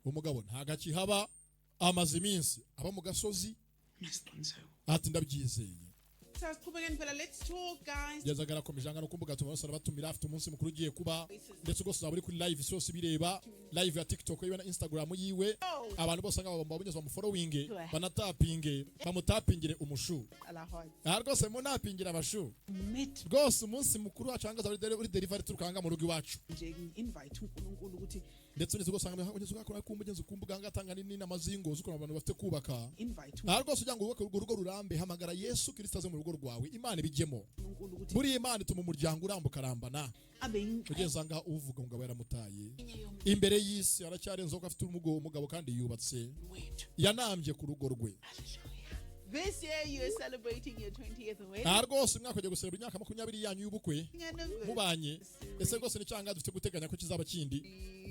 umugabo ntagakihaba amaze iminsi aba mu gasozi ati ndabyizeye Sasiqhubekeni phela, let's talk guys. yazagara komijanga no kumbuga tumusana batumira afite umunsi mukuru ugiye kuba ndetse rwose uzaba uri kuri live sose bireba live ya TikTok yiwe na Instagram yiwe abantu bose ngaba bamunyuze mu following banatapinge bamutapingire umushu Alahoj. rwose munapingira abashu Met rwose umunsi mukuru wacangaza uri delivery turukanga mu rugo iwacu nje invite uNkulunkulu ukuthi ndetse nizo gusanga ugeze ugakora kumbugenza kumbuga ngatanga nini n'amazingo zukora abantu bafite kubaka invite rwose ujya ngo ubake urugo rurambe hamagara Yesu Kristo aze mu rugo rwawe Imana ibijyemo uNkulunkulu ukuthi buri Imana ituma umuryango urambuka arambana abe ingxenye ugeze nga uvuga ngo yaramutaye imbere y'isi aracyarenze ko afite umugabo kandi yubatse wethu. yanambye ku rugo rwe This year you're celebrating your 20th wedding rwose umwaka ugiye gusera imyaka 20 yanyu y'ubukwe anniversary. mubanye ese rwose nicyanga dufite guteganya ko kizaba kindi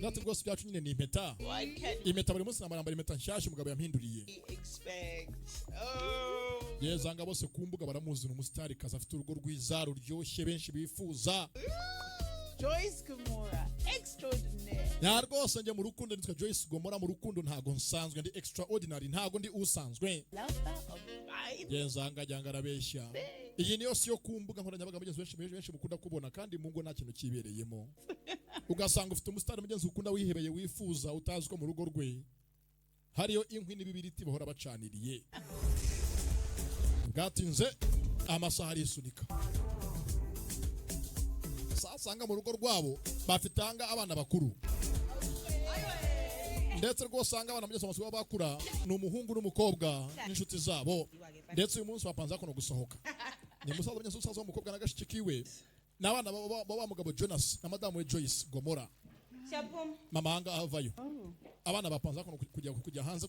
natwe rwose byacu nyine ni impeta What can impeta buri munsi namara impeta nshyashya umugabo yampinduriye we expect? Oh. yezanga bose ku mbuga baramuzi ni umusitari kazi afite urugo rwiza ruryoshye benshi bifuza Joyce Gomora, extraordinaire. rwose njye mu rukundo nitwa Joyce Gomora mu rukundo ntago nsanzwe ndi extraordinary ntago ndi usanzwe Lover of mine. yezanga jyanga arabeshya iyi niyo si yo ku mbuga nkoranyambaga mugenzi benshi mukunda kubona kandi mu ngo nta kintu kibereyemo ugasanga ufite umusitari mugenzi ukunda wihebeye wifuza utazi ko mu rugo rwe hariyo inkwi n'ibibiriti bahora bacaniriye bwatinze amasaha arisunika sasanga mu rugo rwabo bafitanga abana bakuru ndetse rwose usanga abana mugenzi bamaze bakura ni umuhungu n'umukobwa n'inshuti zabo ndetse uyu munsi bapanze kuno gusohoka ni musaza mugenzi usaza w'umukobwa na gashiki kiwe n'abana baba mugabo Jonas na madamu we Joyce Gomora Siyapuma. mama hanga avayo abana bapanze kuno kujya hanze